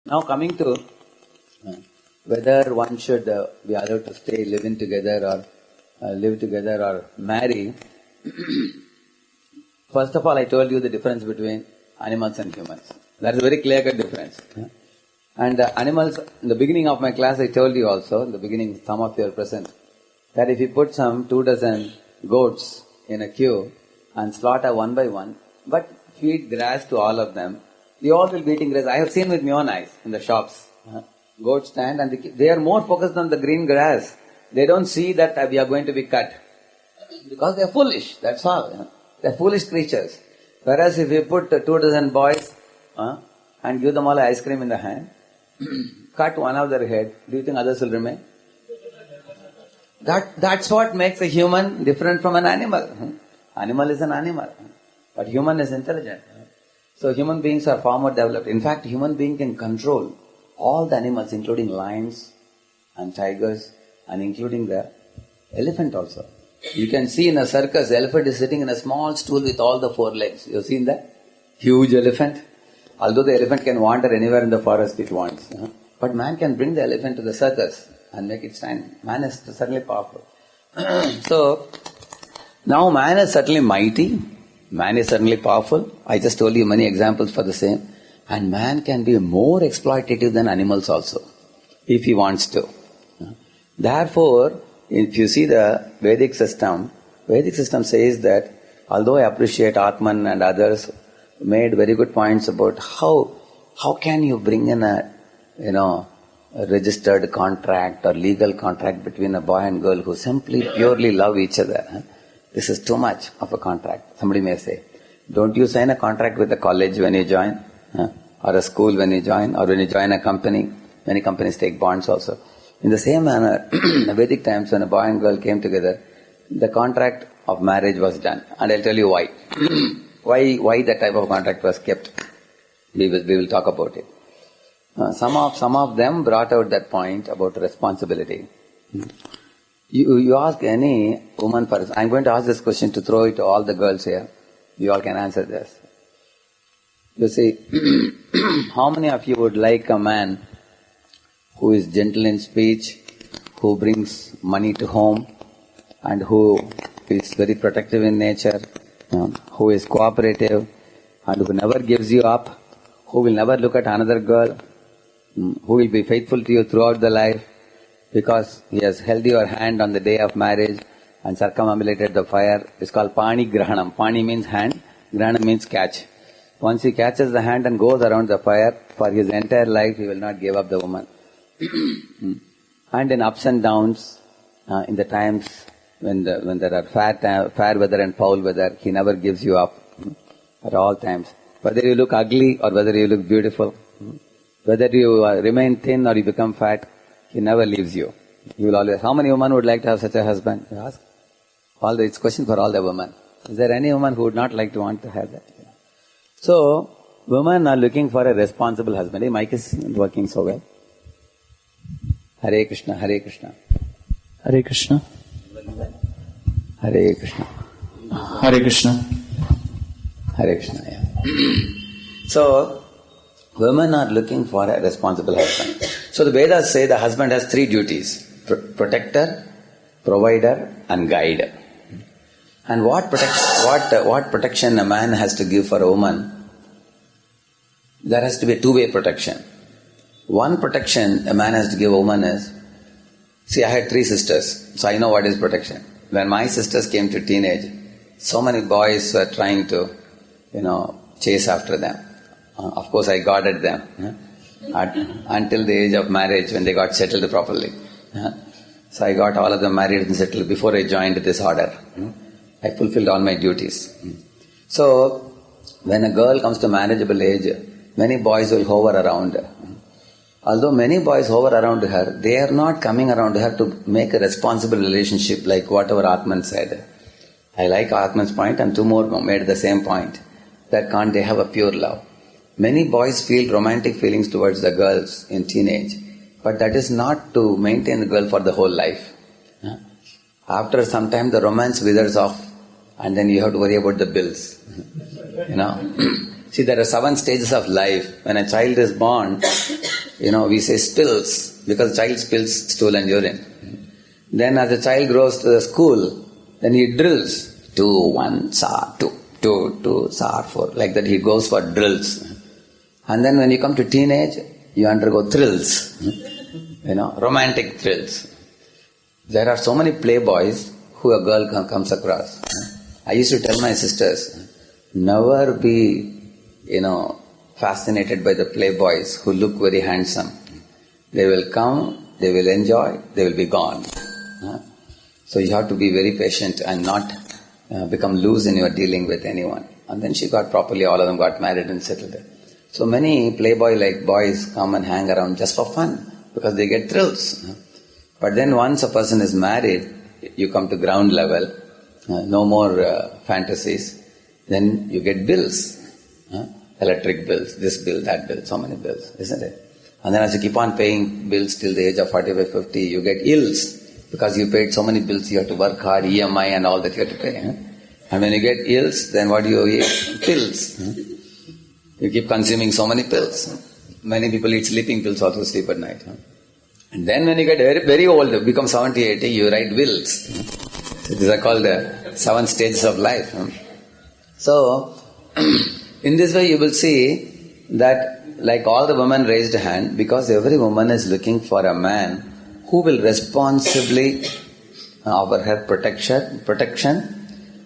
Now coming to whether one should be allowed to stay living together or live together or marry. First of all, I told you the difference between animals and humans. That is a very clear-cut difference. And animals, in the beginning of my class, I told you also, in the beginning, some of you are present, that if you put some 24 goats in a queue and slaughter one by one, but feed grass to all of them, they all will be eating grass. I have seen with my own eyes in the shops. Goats stand and they are more focused on the green grass. They don't see that we are going to be cut. Because they are foolish, that's all. They are foolish creatures. Whereas if you put 24 boys and give them all ice cream in the hand, cut one of their head, do you think others will remain? That's what makes a human different from an animal. Animal is an animal, but human is intelligent. So human beings are far more developed. In fact, human being can control all the animals, including lions and tigers, and including the elephant also. You can see in a circus, the elephant is sitting in a small stool with all the 4 legs. You have seen that? Huge elephant. Although the elephant can wander anywhere in the forest it wants. But man can bring the elephant to the circus and make it stand. Man is certainly powerful. So, now man is certainly mighty. Man is certainly powerful. I just told you many examples for the same. And man can be more exploitative than animals also, if he wants to. Therefore, if you see the Vedic system says that, although I appreciate Atman and others made very good points about how can you bring in a registered contract or legal contract between a boy and girl who simply purely love each other. This is too much of a contract. Somebody may say, don't you sign a contract with a college when you join? Or a school when you join? Or when you join a company? Many companies take bonds also. In the same manner, in the Vedic times when a boy and girl came together, the contract of marriage was done. And I'll tell you why. Why that type of contract was kept. We will talk about it. Some of them brought out that point about responsibility. You ask any woman first. I'm going to ask this question to throw it to all the girls here. You all can answer this. You see, how many of you would like a man who is gentle in speech, who brings money to home, and who is very protective in nature, who is cooperative, and who never gives you up, who will never look at another girl, who will be faithful to you throughout the life, because he has held your hand on the day of marriage and circumambulated the fire. It's called Pani Grahanam. Pani means hand, Grahanam means catch. Once he catches the hand and goes around the fire, for his entire life he will not give up the woman. And in ups and downs, in the times when there are fair weather and foul weather, he never gives you up at all times. Whether you look ugly or whether you look beautiful, whether you remain thin or you become fat, he never leaves you. He will always. How many women would like to have such a husband? You ask. It's a question for all the women. Is there any woman who would not like to want to have that? So, women are looking for a responsible husband. The mic is not working so well. Hare Krishna, Hare Krishna. Hare Krishna. Hare Krishna. Hare Krishna. Hare Krishna, yeah. So, women are looking for a responsible husband. So the Vedas say the husband has 3 duties: protector, provider, and guide. And what protection a man has to give for a woman? There has to be a 2-way protection. One protection a man has to give a woman is, see, I had 3 sisters, so I know what is protection. When my sisters came to teenage, so many boys were trying to, chase after them. Of course, I guarded them until the age of marriage when they got settled properly. So I got all of them married and settled before I joined this order. I fulfilled all my duties. So, when a girl comes to marriageable age, many boys will hover around her. Although many boys hover around her, they are not coming around her to make a responsible relationship like whatever Atman said. I like Atman's point and 2 more made the same point. That can't they have a pure love? Many boys feel romantic feelings towards the girls in teenage, but that is not to maintain the girl for the whole life. After some time the romance withers off and then you have to worry about the bills. See, there are 7 stages of life. When a child is born, we say spills, because child spills stool and urine. Then as the child grows to the school, then he drills. 2, 1, SAR, 2, 2, 2, SAR, 4. Like that he goes for drills. And then when you come to teenage, you undergo thrills. Romantic thrills. There are so many playboys who a girl comes across. I used to tell my sisters, never be, fascinated by the playboys who look very handsome. They will come, they will enjoy, they will be gone. So you have to be very patient and not become loose in your dealing with anyone. And then she got properly, all of them got married and settled there. So many playboy-like boys come and hang around just for fun, because they get thrills. But then once a person is married, you come to ground level, no more fantasies, then you get bills. Electric bills, this bill, that bill, so many bills, isn't it? And then as you keep on paying bills till the age of 45, 50, you get ills, because you paid so many bills, you have to work hard, EMI and all that you have to pay. And when you get ills, then what do you eat? Pills. You keep consuming so many pills. Many people eat sleeping pills also to sleep at night. And then when you get very, very old, you become 70, 80, you write wills. These are called the 7 stages of life. So, in this way you will see that like all the women raised a hand, because every woman is looking for a man who will responsibly offer her protection.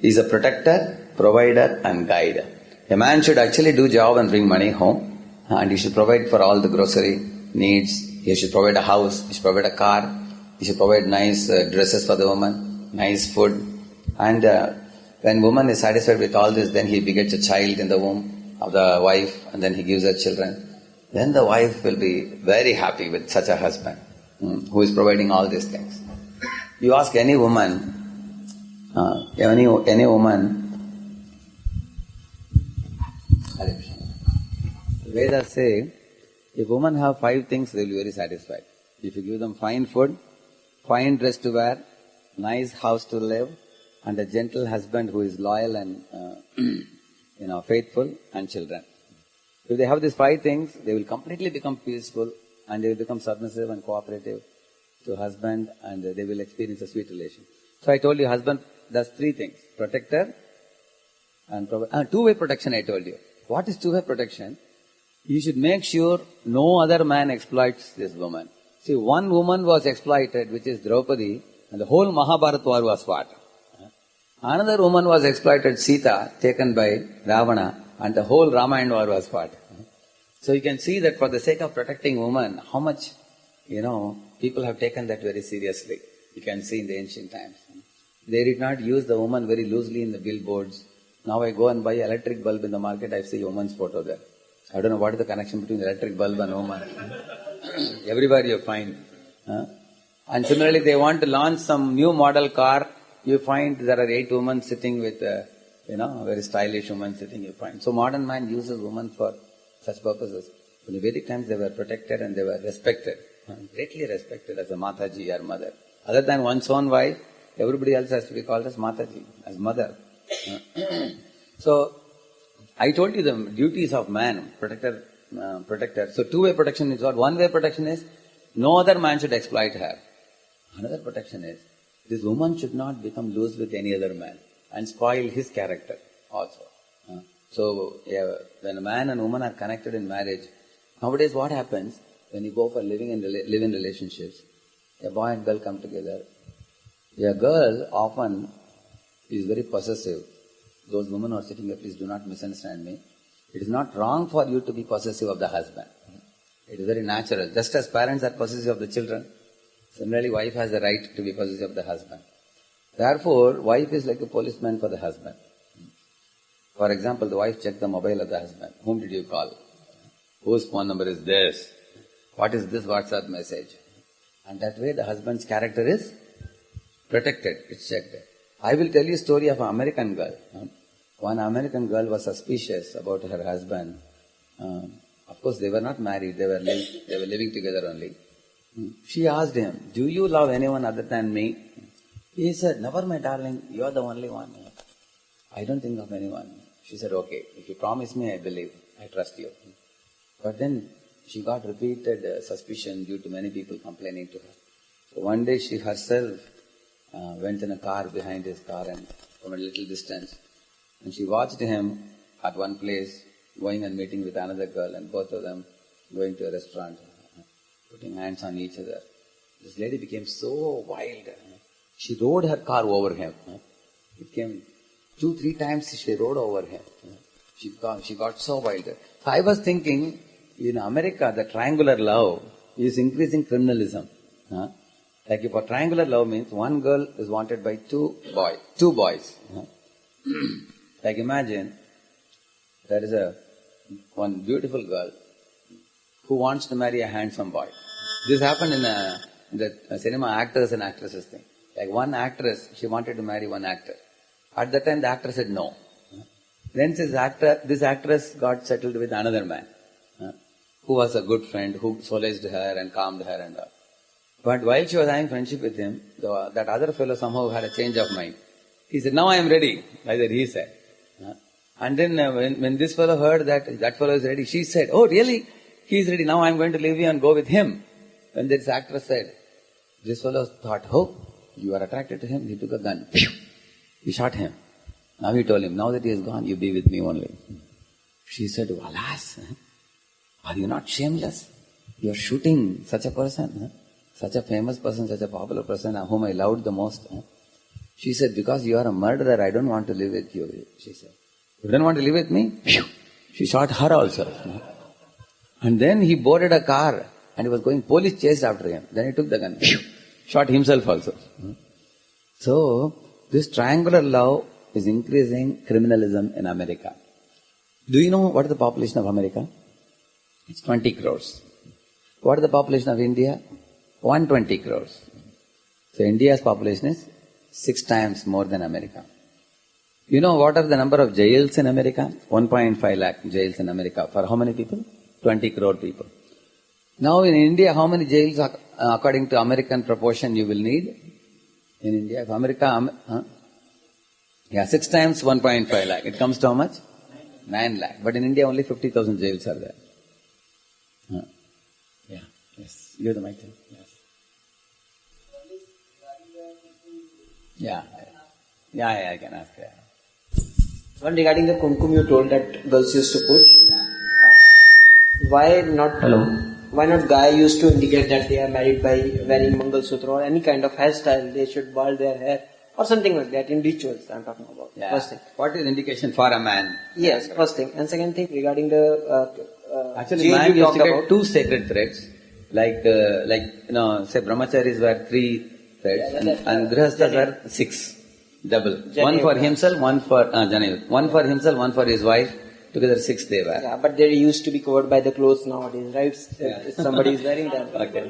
He is a protector, provider and guide. A man should actually do job and bring money home, and he should provide for all the grocery needs. He should provide a house, he should provide a car, he should provide nice dresses for the woman, nice food. And when woman is satisfied with all this, then he begets a child in the womb of the wife, and then he gives her children. Then the wife will be very happy with such a husband who is providing all these things. You ask any woman, any woman, Hare Krishna. The Vedas say, if women have 5 things, they will be very satisfied. If you give them fine food, fine dress to wear, nice house to live, and a gentle husband who is loyal and faithful, and children. If they have these 5 things, they will completely become peaceful, and they will become submissive and cooperative to husband, and they will experience a sweet relation. So I told you, husband does 3 things: protector and two-way protection. I told you. What is two-way protection? You should make sure no other man exploits this woman. See, one woman was exploited, which is Draupadi, and the whole Mahabharata war was fought. Another woman was exploited, Sita, taken by Ravana, and the whole Ramayana war was fought. So you can see that for the sake of protecting women, how much, people have taken that very seriously. You can see in the ancient times. They did not use the woman very loosely in the billboards. Now I go and buy electric bulb in the market, I see a woman's photo there. I don't know what is the connection between the electric bulb and woman. Everywhere you find. And similarly, they want to launch some new model car, you find there are 8 women sitting with, very stylish woman sitting, you find. So modern man uses women for such purposes. In the Vedic times, they were protected and they were respected, greatly respected as a Mataji or mother. Other than one's own wife, everybody else has to be called as Mataji, as mother. So, I told you the duties of man, protector. So two-way protection is what? One-way protection is, no other man should exploit her. Another protection is, this woman should not become loose with any other man and spoil his character also. So, when a man and woman are connected in marriage, nowadays what happens, when you go for live-in relationships, a boy and girl come together, a girl often is very possessive. Those women who are sitting here, please do not misunderstand me. It is not wrong for you to be possessive of the husband. It is very natural. Just as parents are possessive of the children, similarly wife has the right to be possessive of the husband. Therefore, wife is like a policeman for the husband. For example, the wife checked the mobile of the husband. Whom did you call? Whose phone number is this? What is this WhatsApp message? And that way the husband's character is protected. It's checked. I will tell you a story of an American girl. One American girl was suspicious about her husband. Of course, they were not married. They were living together only. She asked him, do you love anyone other than me? He said, never, my darling. You are the only one. I don't think of anyone. She said, okay, if you promise me, I believe. I trust you. But then she got repeated suspicion due to many people complaining to her. So one day she herself went in a car behind his car and from a little distance, and she watched him at one place going and meeting with another girl, and both of them going to a restaurant, putting hands on each other. This lady became so wild. She rode her car over him. It came 2-3 times she rode over him. She got so wild. So I was thinking, in America, the triangular love is increasing criminalism. Like if a triangular love means one girl is wanted by two boys. Like imagine, there is one beautiful girl who wants to marry a handsome boy. This happened in the cinema actors and actresses thing. Like one actress, she wanted to marry one actor. At that time, the actor said no. Then this actress got settled with another man, who was a good friend, who solaced her and calmed her and all. But while she was having friendship with him, that other fellow somehow had a change of mind. He said, "Now I am ready," like that he said. And then when this fellow heard that fellow is ready, she said, "Oh really? He is ready. Now I am going to leave you and go with him." When this actress said, this fellow thought, "Oh, you are attracted to him." He took a gun. He shot him. Now he told him, "Now that he is gone, you be with me only." She said, "Alas, are you not shameless? You are shooting such a person, such a famous person, such a popular person whom I loved the most." She said, "Because you are a murderer, I don't want to live with you." She said, "You don't want to live with me?" She shot her also. And then he boarded a car and he was going, police chased after him. Then he took the gun, shot himself also. So, this triangular love is increasing criminalism in America. Do you know what is the population of America? It's 20 crores. What is the population of India? 120 crores. So India's population is 6 times more than America. You know what are the number of jails in America? 1.5 lakh jails in America. For how many people? 20 crore people. Now in India, how many jails according to American proportion you will need? In India, if America, 6 times 1.5 lakh. It comes to how much? 9 lakh. But in India, only 50,000 jails are there. Yeah, yes. Give the mic. Yes. Yeah, I can ask. Yeah. One regarding the kumkum you told that girls used to put. Why not? Hello. Why not guy used to indicate that they are married by wearing Mangal Sutra or any kind of hairstyle? They should bald their hair or something like that in rituals. I'm talking about. Yeah. First thing. What is indication for a man? Yes, first thing. And second thing regarding the actually, man used to get 2 sacred threads, like say brahmacharis wear 3 threads and grihasthas wear 6, double. One for himself, one for Janayut. One for himself, one for his wife. Together 6 they wear. Yeah, but they used to be covered by the clothes nowadays, right? If somebody is wearing them. Okay.